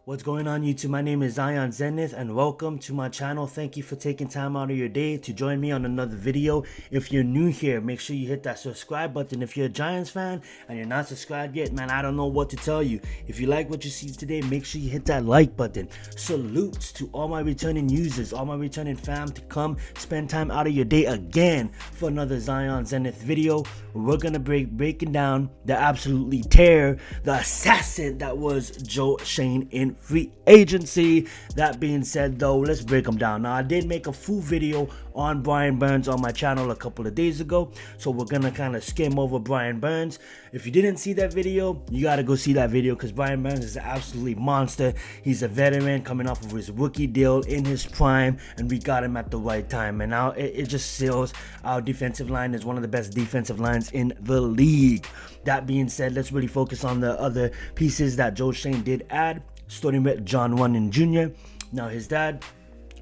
What's going on, YouTube? My name is Zenith and welcome to my channel. Thank you for taking time out of your day to join me on another video. If you're new here, make sure you hit that subscribe button. If you're a Giants fan and you're not subscribed yet, man, I don't know what to tell you. If you like what you see today, make sure you hit that like button. Salutes to all my returning users, all my returning fam to come spend time out of your day again for another Zenith video. We're gonna breaking down the absolutely tear, the assassin that was Joe Schoen in free agency. That being said, though, let's break them down. Now, I did make a full video on Brian Burns on my channel a couple of days ago, so we're gonna kind of skim over Brian Burns. If you didn't see that video, you gotta go see that video because Brian Burns is an absolutely monster. He's a veteran coming off of his rookie deal in his prime, and we got him at the right time. And now it just shows our defensive line is one of the best defensive lines in the league. That being said, let's really focus on the other pieces that Joe Schoen did add. Starting with John Wooden Jr. Now, his dad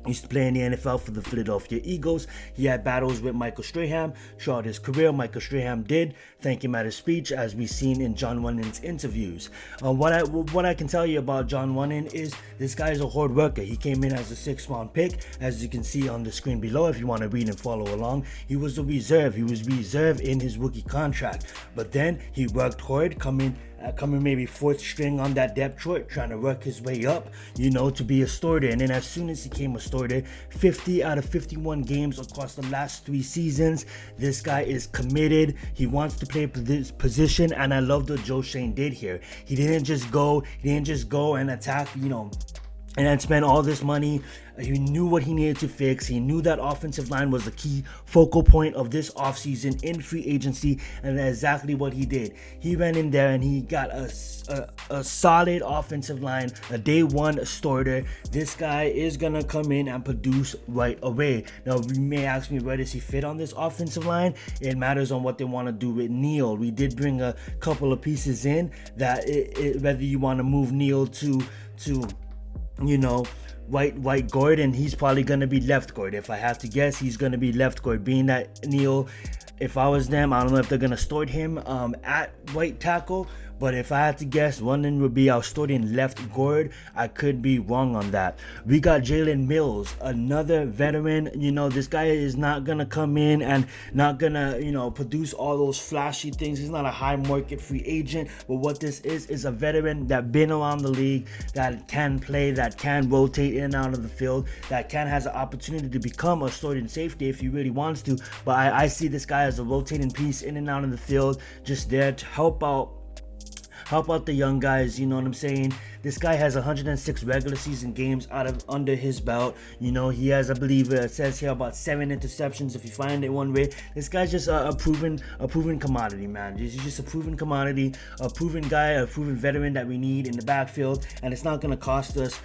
used to play in the NFL for the Philadelphia Eagles. He had battles with Michael Strahan throughout his career. Michael Strahan did thank him at his speech, as we've seen in John Wooden's interviews. What I can tell you about John Wooden is this guy is a hard worker. He came in as a 6th-round pick, as you can see on the screen below if you want to read and follow along. He was a reserve. He was reserved in his rookie contract, but then he worked hard, coming maybe 4th string on that depth chart, trying to work his way up, to be a starter. And then as soon as he became a starter, 50 out of 51 games across the last 3 seasons, this guy is committed. He wants to play this position, and I love what Joe Schoen did here. He didn't just go and attack, and then spend all this money. He knew what he needed to fix. He knew that offensive line was the key focal point of this offseason in free agency, and that's exactly what he did. He went in there and he got a solid offensive line, a day one starter. This guy is gonna come in and produce right away. Now, you may ask me, where does he fit on this offensive line? It matters on what they want to do with Neal. We did bring a couple of pieces in that whether you want to move Neal to right guard, and he's probably gonna be left guard. If I had to guess, he's gonna be left guard, being that Neal, if I was them, I don't know if they're gonna start him at right tackle, but if I had to guess, one would be our starting left guard. I could be wrong on that. We got Jalen Mills, another veteran. This guy is not gonna come in and not gonna produce all those flashy things. He's not a high market free agent, but what this is a veteran that been around the league, that can play, that can rotate in and out of the field, that has an opportunity to become a starting safety if he really wants to. But I see this guy as a rotating piece in and out of the field, just there to help out the young guys. You know what I'm saying? This guy has 106 regular season games under his belt. He has, I believe it says here, about 7 interceptions if you find it one way. This guy's just a proven commodity, man. He's just a proven commodity, a proven guy, a proven veteran that we need in the backfield, and it's not gonna cost us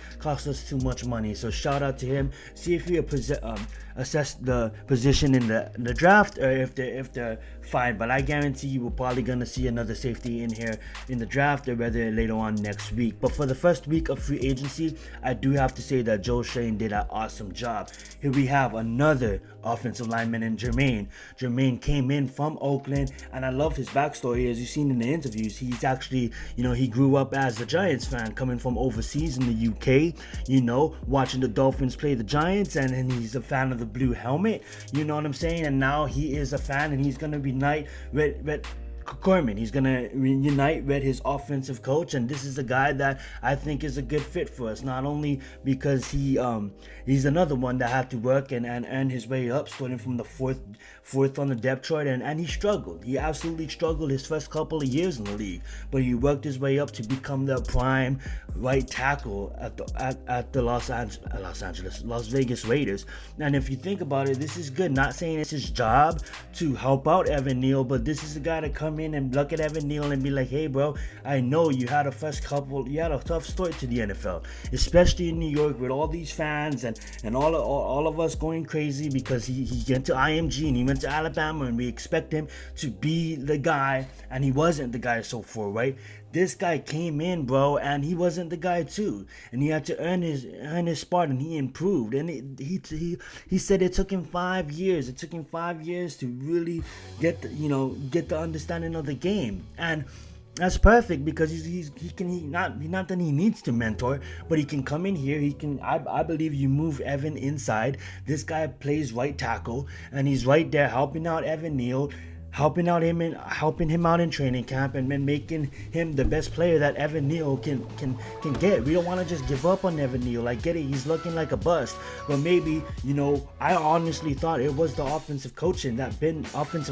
too much money. So shout out to him. See if we assess the position in the draft, or if they're fine. But I guarantee you we're probably gonna see another safety in here in the draft, or whether later on next week. But for the first week of free agency, I do have to say that Joe Schoen did an awesome job. Here we have another offensive lineman in Jermaine. Jermaine came in from Oakland, and I love his backstory. As you've seen in the interviews, he's actually, he grew up as a Giants fan, coming from overseas in the UK, watching the Dolphins play the Giants, and he's a fan of the blue helmet, you know what I'm saying? And now he is a fan, and he's going to unite with Corman. He's gonna reunite with his offensive coach, and this is a guy that I think is a good fit for us. Not only because he's another one that had to work and earn his way up, starting from the fourth on the depth chart, and he struggled. He absolutely struggled his first couple of years in the league, but he worked his way up to become the prime right tackle at the Las Vegas Raiders. And if you think about it, this is good. Not saying it's his job to help out Evan Neal, but this is the guy to come in and look at Evan Neal and be like, hey bro, I know you had a tough start to the NFL, especially in New York with all these fans and all of us going crazy because he went to IMG and he went to Alabama, and we expect him to be the guy, and he wasn't the guy so far, right? This guy came in, bro, and he wasn't the guy too, and he had to earn his spot, and he improved. And he said it took him 5 years. It took him 5 years to really get the understanding of the game. And That's perfect because not that he needs to mentor, but he can come in here. He can. I believe you move Evan inside. This guy plays right tackle, and he's right there helping out Evan Neal, helping him out in training camp, and then making him the best player that Evan Neal can get. We don't want to just give up on Evan Neal. I get it, he's looking like a bust, but maybe, I honestly thought it was the offensive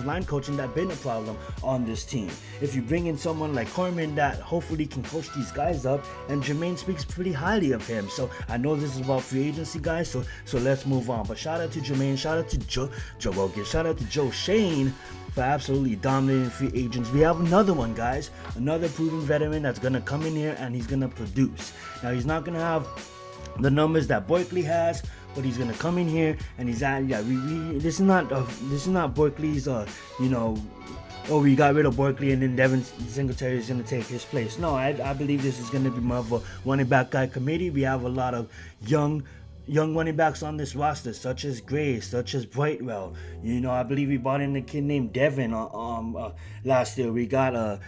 line coaching that been a problem on this team. If you bring in someone like Corman that hopefully can coach these guys up, and Jermaine speaks pretty highly of him. So I know this is about free agency, guys, so let's move on. But shout out to Jermaine, shout out to Joe Rogan, shout out to Joe Shane for absolutely dominating free agents. We have another one, guys, another proven veteran that's gonna come in here and he's gonna produce. Now, he's not gonna have the numbers that Barkley has, but he's gonna come in here and he's at this is not Barkley's oh, we got rid of Barkley and then Devin Singletary is going to take his place. No, I believe this is going to be more of a running back guy committee. We have a lot of young running backs on this roster, such as Gray, such as Brightwell. I believe we brought in a kid named Devin last year. We got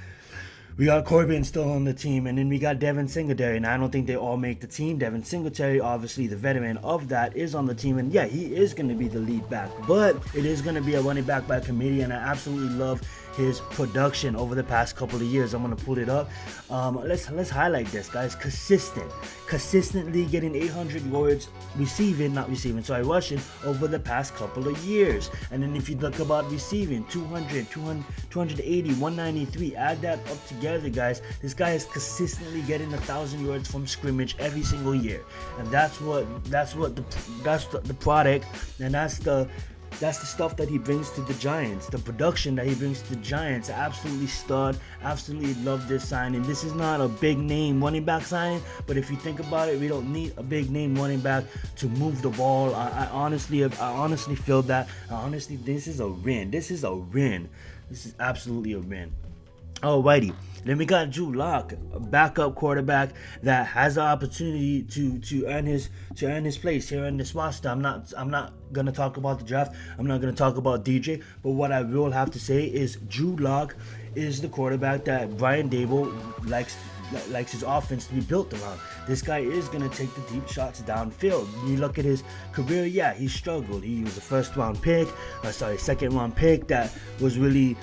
Corbin still on the team, and then we got Devin Singletary, and I don't think they all make the team. Devin Singletary, obviously the veteran of that, is on the team, and yeah, he is going to be the lead back, but it is going to be a running back by committee, and I absolutely love his production over the past couple of years. I'm going to pull it up. Let's highlight this, guys. Consistently getting 800 yards rushing over the past couple of years. And then if you look about receiving, 200, 280, 193, add that up together, guys. This guy is consistently getting 1,000 yards from scrimmage every single year, and that's the product, and that's the stuff that he brings to the Giants, the production that he brings to the Giants. Absolutely stud. Absolutely love this signing. This is not a big name running back signing, but if you think about it, we don't need a big name running back to move the ball. I honestly feel that. This is a win. This is absolutely a win. Alrighty, then we got Drew Lock, a backup quarterback that has the opportunity to earn his place here in this roster. I'm not gonna talk about the draft. I'm not gonna talk about DJ, but what I will have to say is Drew Lock is the quarterback that Brian Daboll likes his offense to be built around. This guy is going to take the deep shots downfield. You look at his career, yeah, he struggled. He was a second round pick that was really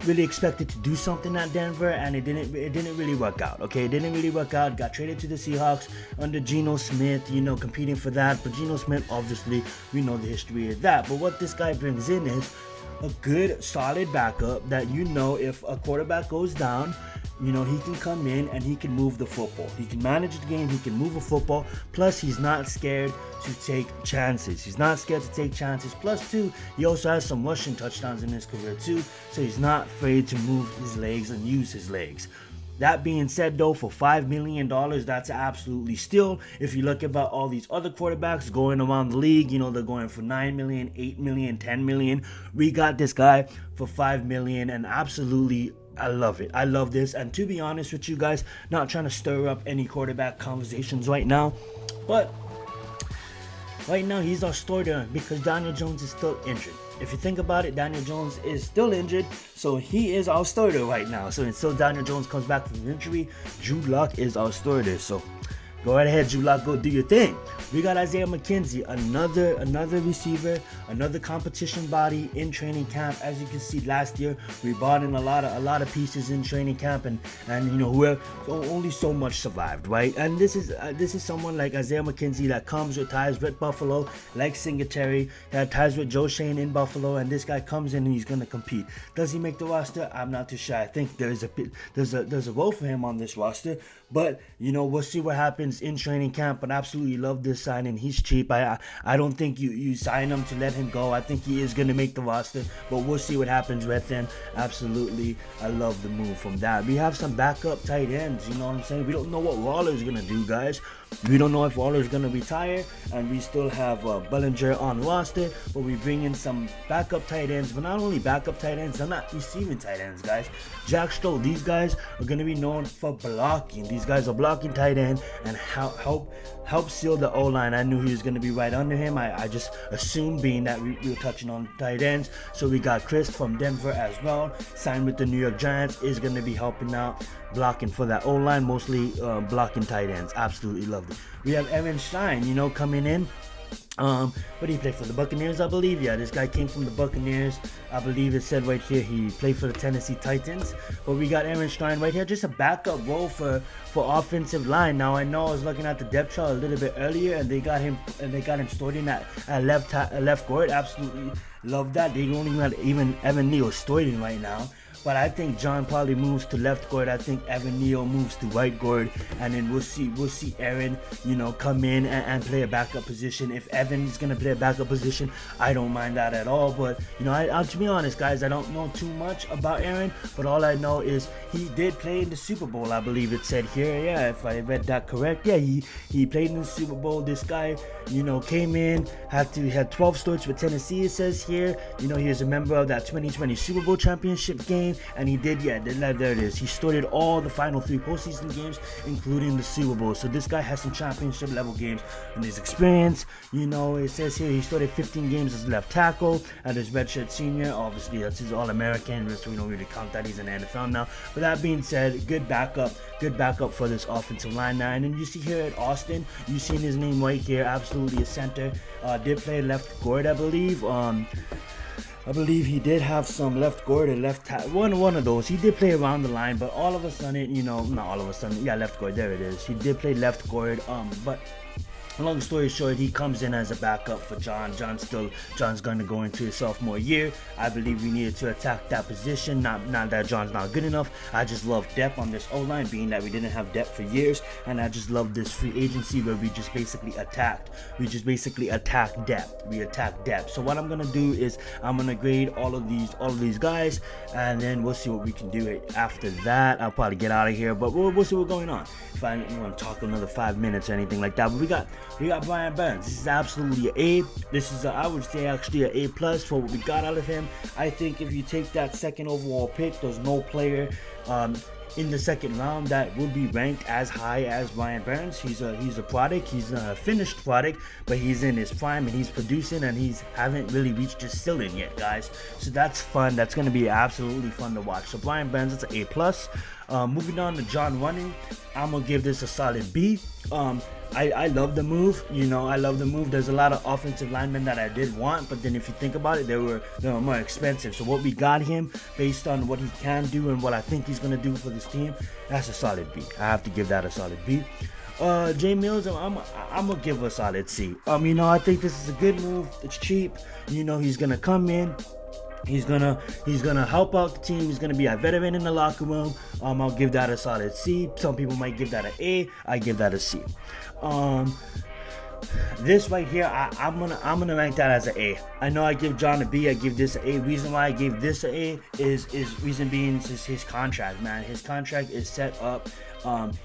expected to do something at Denver, and it didn't really work out. Okay, it didn't really work out. Got traded to the Seahawks under Geno Smith, competing for that. But Geno Smith, obviously, we know the history of that. But what this guy brings in is a good, solid backup that if a quarterback goes down, he can come in and he can move the football. He can manage the game. He can move a football. Plus, he's not scared to take chances. Plus, too, he also has some rushing touchdowns in his career, too. So he's not afraid to move his legs and use his legs. That being said, though, for $5 million, that's absolutely steal. If you look at all these other quarterbacks going around the league, they're going for $9 million, $8 million, $10 million. We got this guy for $5 million, and absolutely, I love it. I love this. And to be honest with you guys, not trying to stir up any quarterback conversations right now, but right now he's our starter because Daniel Jones is still injured. If you think about it, Daniel Jones is still injured, so he is our starter right now. So until Daniel Jones comes back from injury, Drew Lock is our starter. So go right ahead, Drew Lock, go do your thing. We got Isaiah McKenzie, another receiver, another competition body in training camp. As you can see, last year we brought in a lot of pieces in training camp, and only so much survived, right? And this is someone like Isaiah McKenzie that comes with ties with Buffalo, like Singletary, that ties with Joe Shane in Buffalo, and this guy comes in and he's gonna compete. Does he make the roster? I'm not too sure. I think there's a role for him on this roster, but we'll see what happens in training camp. But absolutely love this signing. He's cheap. I don't think you sign him to let him go. I think he is going to make the roster, but we'll see what happens with him. Absolutely, I love the move from that. We have some backup tight ends. You know what I'm saying? We don't know what Waller's going to do, guys. We don't know if Waller's going to retire, and we still have Bellinger on roster, but we bring in some backup tight ends, but not only backup tight ends, they're not receiving tight ends, guys. Jack Stoll, these guys are going to be known for blocking. These guys are blocking tight end and help seal the O-line. I knew he was going to be right under him. I just assumed, being that we were touching on tight ends. So we got Chris from Denver as well, signed with the New York Giants, is going to be helping out, blocking for that O-line, mostly blocking tight ends. Absolutely loved it. We have Aaron Stein, coming in. But he played for the Buccaneers, I believe. Yeah, this guy came from the Buccaneers. I believe it said right here he played for the Tennessee Titans. But we got Aaron Stein right here, just a backup role for offensive line. Now I know I was looking at the depth chart a little bit earlier, and they got him stored in at left guard. Absolutely love that. They don't even Evan Neal stored in right now. But I think John probably moves to left guard. I think Evan Neal moves to right guard, and then we'll see Aaron, come in and play a backup position. If Evan is gonna play a backup position, I don't mind that at all. But I to be honest, guys, I don't know too much about Aaron. But all I know is he did play in the Super Bowl. I believe it said here. Yeah, if I read that correct. Yeah, he played in the Super Bowl. This guy, came in, had 12 starts with Tennessee. It says here. He was a member of that 2020 Super Bowl championship game. And he did, there it is. He started all the final 3 postseason games, including the Super Bowl. So this guy has some championship level games in his experience. It says here he started 15 games as left tackle at his redshirt senior. Obviously, that's his All-American, so we don't really count that. He's in the NFL now. But that being said, good backup for this offensive line now. And then you see here at Austin, you seen his name right here, absolutely a center. Did play left guard, I believe. I believe he did have some left guard and left one of those. He did play around the line, but all of a sudden, not all of a sudden, yeah, left guard, there it is. He did play left guard, but long story short, he comes in as a backup for John. John's going to go into his sophomore year. I believe we needed to attack that position. Not that John's not good enough. I just love depth on this O-line, being that we didn't have depth for years, and I just love this free agency where we just basically attacked. We just basically attacked depth. We attacked depth. So what I'm gonna do is I'm gonna grade all of these guys, and then we'll see what we can do after that. I'll probably get out of here, but we'll see what's going on. If I want to talk another 5 minutes or anything like that, but we got Brian Burns. This is absolutely an A. This is I would say actually an A+ for what we got out of him. I think if you take that second overall pick, there's no player in the second round that would be ranked as high as Brian Burns. He's a product. He's a finished product, but he's in his prime and he's producing, and he's haven't really reached his ceiling yet, guys. So that's fun. That's going to be absolutely fun to watch. So Brian Burns, it's an A+. Moving on to John Running, I'm gonna give this a solid B. I love the move. I love the move. There's a lot of offensive linemen that I did want, but then if you think about it, they were more expensive. So what we got him, based on what he can do and what I think he's gonna do for this team, that's a solid B. I have to give that a solid B. Jay Mills, I'm gonna give a solid C. I think this is a good move. It's cheap. He's gonna come in. He's gonna help out the team. He's gonna be a veteran in the locker room. I'll give that a solid C. Some people might give that an A. I give that a C. This right here, I'm gonna rank that as an A. I know I give John a B. I give this an A. Reason why I gave this an A is reason being is his contract, man. His contract is set up.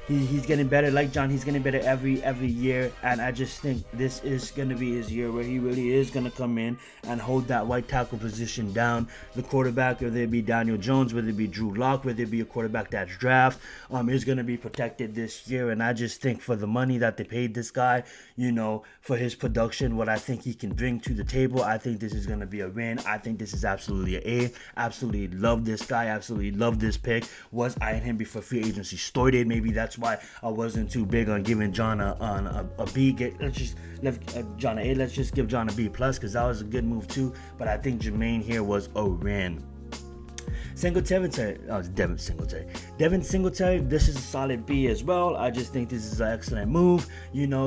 He's getting better, like John. He's getting better every year, and I just think this is gonna be his year where he really is gonna come in and hold that right tackle position down. The quarterback, whether it be Daniel Jones, whether it be Drew Lock, whether it be a quarterback that's draft, is gonna be protected this year. And I just think for the money that they paid this guy, for his production, what I think he can bring to the table, I think this is gonna be a win. I think this is absolutely an A. Absolutely love this guy. Absolutely love this pick. Was eyeing him before free agency started. Maybe that's why I wasn't too big on giving John a B. Let's just give John an A. Let's just give John a B+, because that was a good move too. But I think Jermaine here was a win. Devin Singletary, this is a solid B as well. I just think this is an excellent move.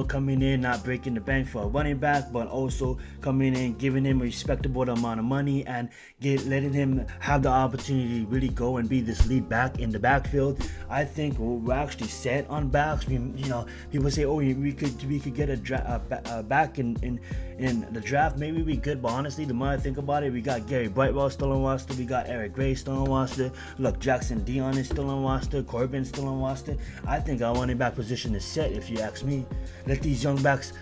Coming in, not breaking the bank for a running back, but also coming in, giving him a respectable amount of money and letting him have the opportunity to really go and be this lead back in the backfield. I think we're actually set on backs. People say, we could get a back in the draft. Maybe we could, but honestly, the more I think about it, we got Gary Brightwell still on roster. We got Eric Greystone. on roster. Look, Jackson Dion is still on roster. Corbin's still on roster. I think our running back position is set, if you ask me. Let these young backs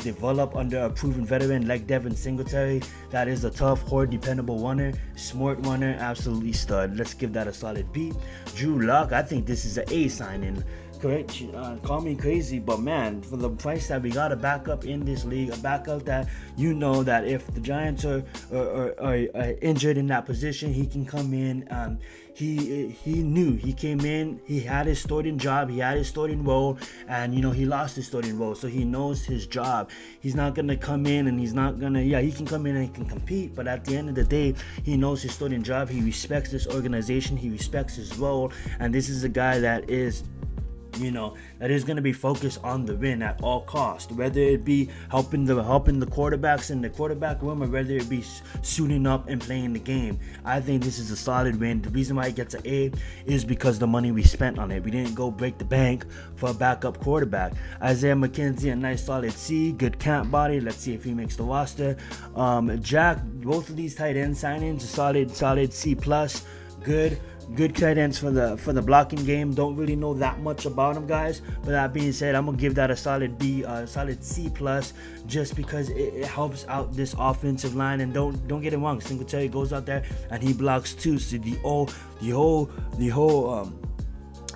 develop under a proven veteran like Devin Singletary. That is a tough, hard, dependable runner, smart runner, absolutely stud. Let's give that a solid B. Drew Lock, I think this is an A signing. Correct, call me crazy, but man, for the price that we got a backup in this league, a backup that you know that if the Giants are injured in that position, he can come in. He came in, he had his starting job, he had his starting role, and he lost his starting role, so he knows his job. He's not gonna come in and he's not gonna, he can come in and he can compete, but at the end of the day, he knows his starting job. He respects this organization, he respects his role, and this is a guy that is that is going to be focused on the win at all costs, whether it be helping the quarterbacks in the quarterback room or whether it be suiting up and playing the game. I think this is a solid win. The reason why it gets an A is because the money we spent on it. We didn't go break the bank for a backup quarterback. Isaiah McKenzie, a nice solid C, good camp body. Let's see if he makes the roster. Jack, both of these tight end signings, a solid C plus, good tight ends for the blocking game. Don't really know that much about them, guys, but that being said, I'm gonna give that a solid B, solid C plus, just because it helps out this offensive line. And don't get it wrong, Singletary goes out there and he blocks too, so the whole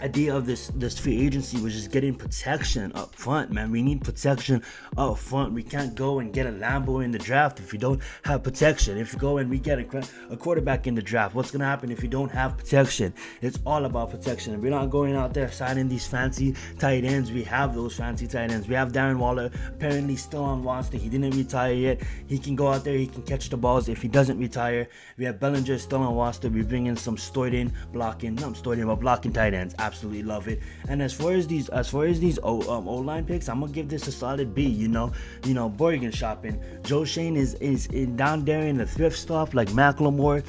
idea of this free agency was just getting protection up front, man. We need protection up front. We can't go and get a Lambo in the draft if you don't have protection. If you go and we get a quarterback in the draft, what's gonna happen if you don't have protection? It's all about protection. And we're not going out there signing these fancy tight ends. We have those fancy tight ends. We have Darren Waller, apparently still on roster. He didn't retire yet. He can go out there, he can catch the balls if he doesn't retire. We have Bellinger still on roster. We bring in some blocking tight ends. Absolutely love it. And as far as these O-line picks, I'm gonna give this a solid B. Bargain shopping. Joe Shane is down there in the thrift stuff like Macklemore.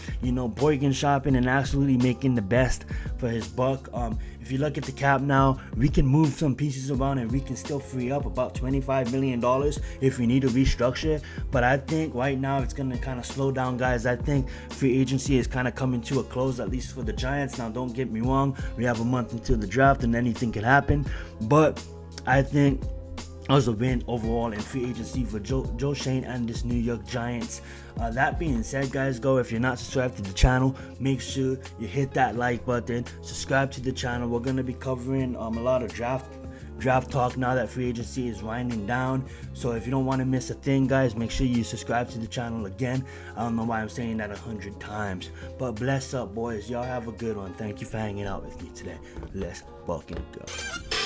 Bargain shopping and absolutely making the best for his buck. If you look at the cap now, we can move some pieces around and we can still free up about $25 million if we need to restructure. But I think right now it's going to kind of slow down, guys. I think free agency is kind of coming to a close, at least for the Giants. Now, don't get me wrong. We have a month until the draft and anything can happen. But I think was a win overall in free agency for Joe Shane and this New York Giants. That being said, guys, if you're not subscribed to the channel, make sure you hit that like button, subscribe to the channel. We're going to be covering a lot of draft talk now that free agency is winding down. So if you don't want to miss a thing, guys, make sure you subscribe to the channel again. I don't know why I'm saying that 100 times, but bless up, boys. Y'all have a good one. Thank you for hanging out with me today. Let's fucking go.